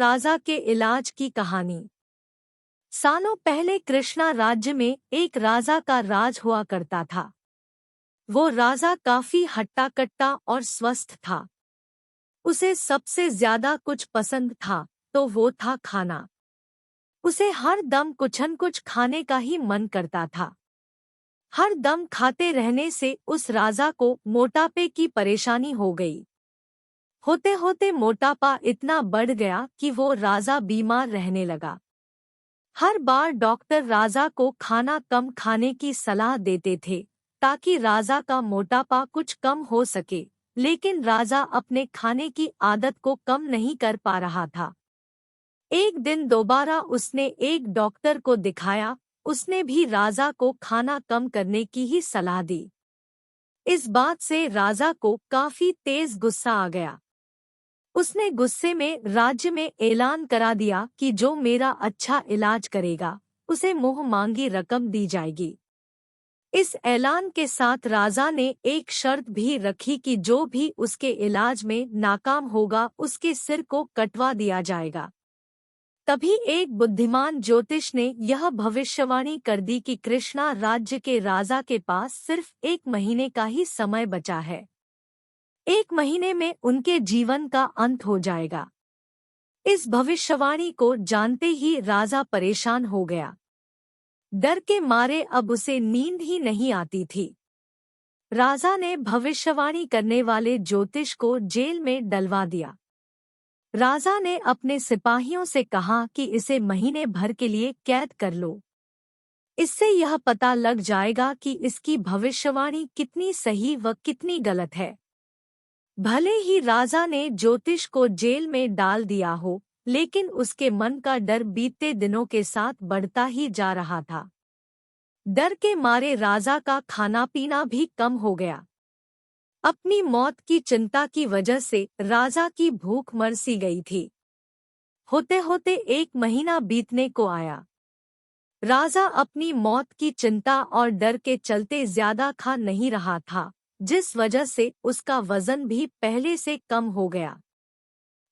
राजा के इलाज की कहानी। सालों पहले कृष्णा राज्य में एक राजा का राज हुआ करता था। वो राजा काफी हट्टा कट्टा और स्वस्थ था। उसे सबसे ज्यादा कुछ पसंद था तो वो था खाना। उसे हर दम कुछ न कुछ खाने का ही मन करता था। हर दम खाते रहने से उस राजा को मोटापे की परेशानी हो गई। होते होते मोटापा इतना बढ़ गया कि वो राजा बीमार रहने लगा। हर बार डॉक्टर राजा को खाना कम खाने की सलाह देते थे ताकि राजा का मोटापा कुछ कम हो सके, लेकिन राजा अपने खाने की आदत को कम नहीं कर पा रहा था। एक दिन दोबारा उसने एक डॉक्टर को दिखाया। उसने भी राजा को खाना कम करने की ही सलाह दी। इस बात से राजा को काफी तेज गुस्सा आ गया। उसने गुस्से में राज्य में ऐलान करा दिया कि जो मेरा अच्छा इलाज करेगा उसे मुंह मांगी रकम दी जाएगी। इस ऐलान के साथ राजा ने एक शर्त भी रखी कि जो भी उसके इलाज में नाकाम होगा उसके सिर को कटवा दिया जाएगा। तभी एक बुद्धिमान ज्योतिष ने यह भविष्यवाणी कर दी कि कृष्णा राज्य के राजा के पास सिर्फ 1 महीने का ही समय बचा है। 1 महीने में उनके जीवन का अंत हो जाएगा। इस भविष्यवाणी को जानते ही राजा परेशान हो गया। डर के मारे अब उसे नींद ही नहीं आती थी। राजा ने भविष्यवाणी करने वाले ज्योतिष को जेल में डलवा दिया। राजा ने अपने सिपाहियों से कहा कि इसे महीने भर के लिए कैद कर लो। इससे यह पता लग जाएगा कि इसकी भविष्यवाणी कितनी सही व कितनी गलत है। भले ही राजा ने ज्योतिष को जेल में डाल दिया हो, लेकिन उसके मन का डर बीतते दिनों के साथ बढ़ता ही जा रहा था। डर के मारे राजा का खाना पीना भी कम हो गया। अपनी मौत की चिंता की वजह से राजा की भूख मर सी गई थी। होते होते 1 महीना बीतने को आया। राजा अपनी मौत की चिंता और डर के चलते ज्यादा खा नहीं रहा था, जिस वजह से उसका वजन भी पहले से कम हो गया।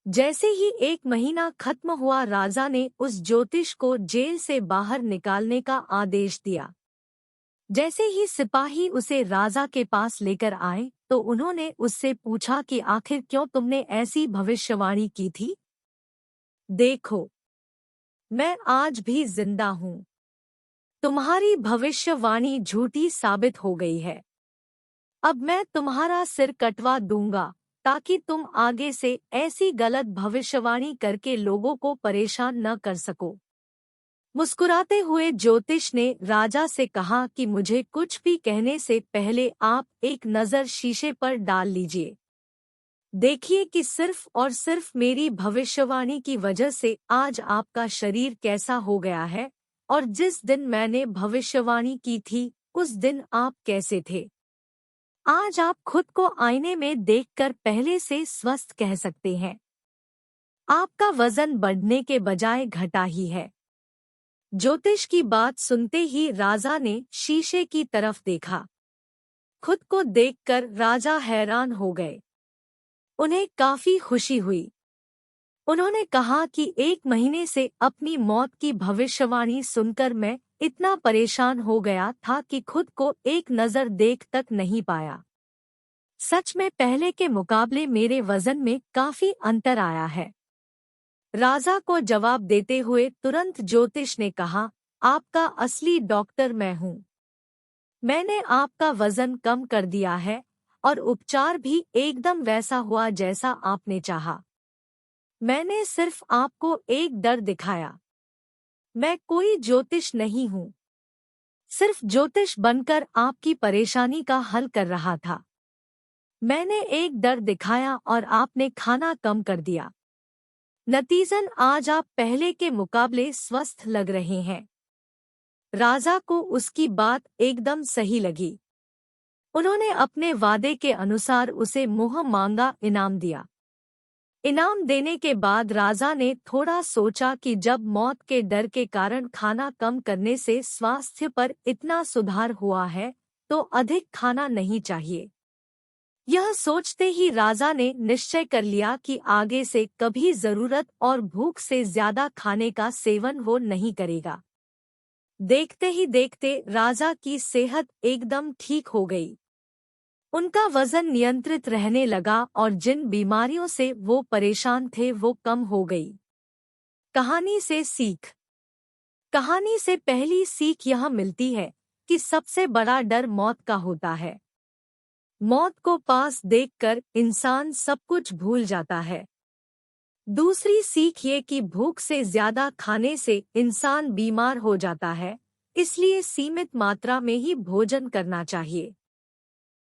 जैसे ही 1 महीना खत्म हुआ, राजा ने उस ज्योतिष को जेल से बाहर निकालने का आदेश दिया। जैसे ही सिपाही उसे राजा के पास लेकर आए तो उन्होंने उससे पूछा कि आखिर क्यों तुमने ऐसी भविष्यवाणी की थी? देखो, मैं आज भी जिंदा हूँ। तुम्हारी भविष्यवाणी झूठी साबित हो गई है। अब मैं तुम्हारा सिर कटवा दूंगा ताकि तुम आगे से ऐसी गलत भविष्यवाणी करके लोगों को परेशान न कर सको। मुस्कुराते हुए ज्योतिष ने राजा से कहा कि मुझे कुछ भी कहने से पहले आप एक नज़र शीशे पर डाल लीजिए। देखिए कि सिर्फ और सिर्फ मेरी भविष्यवाणी की वजह से आज आपका शरीर कैसा हो गया है, और जिस दिन मैंने भविष्यवाणी की थी उस दिन आप कैसे थे। आज आप खुद को आईने में देखकर पहले से स्वस्थ कह सकते हैं। आपका वजन बढ़ने के बजाय घटा ही है। ज्योतिष की बात सुनते ही राजा ने शीशे की तरफ देखा। खुद को देखकर राजा हैरान हो गए। उन्हें काफी खुशी हुई। उन्होंने कहा कि 1 महीने से अपनी मौत की भविष्यवाणी सुनकर मैं इतना परेशान हो गया था कि खुद को एक नज़र देख तक नहीं पाया। सच में पहले के मुकाबले मेरे वजन में काफी अंतर आया है। राजा को जवाब देते हुए तुरंत ज्योतिष ने कहा, आपका असली डॉक्टर मैं हूँ। मैंने आपका वजन कम कर दिया है और उपचार भी एकदम वैसा हुआ जैसा आपने चाहा। मैंने सिर्फ आपको एक डर दिखाया। मैं कोई ज्योतिष नहीं हूँ। सिर्फ ज्योतिष बनकर आपकी परेशानी का हल कर रहा था। मैंने एक डर दिखाया और आपने खाना कम कर दिया। नतीजन आज आप पहले के मुकाबले स्वस्थ लग रहे हैं। राजा को उसकी बात एकदम सही लगी। उन्होंने अपने वादे के अनुसार उसे मुंह मांगा इनाम दिया। इनाम देने के बाद राजा ने थोड़ा सोचा कि जब मौत के डर के कारण खाना कम करने से स्वास्थ्य पर इतना सुधार हुआ है तो अधिक खाना नहीं चाहिए। यह सोचते ही राजा ने निश्चय कर लिया कि आगे से कभी जरूरत और भूख से ज्यादा खाने का सेवन वो नहीं करेगा। देखते ही देखते राजा की सेहत एकदम ठीक हो गई। उनका वजन नियंत्रित रहने लगा और जिन बीमारियों से वो परेशान थे वो कम हो गई। कहानी से सीख। कहानी से पहली सीख यह मिलती है कि सबसे बड़ा डर मौत का होता है। मौत को पास देखकर इंसान सब कुछ भूल जाता है। दूसरी सीख ये कि भूख से ज्यादा खाने से इंसान बीमार हो जाता है, इसलिए सीमित मात्रा में ही भोजन करना चाहिए।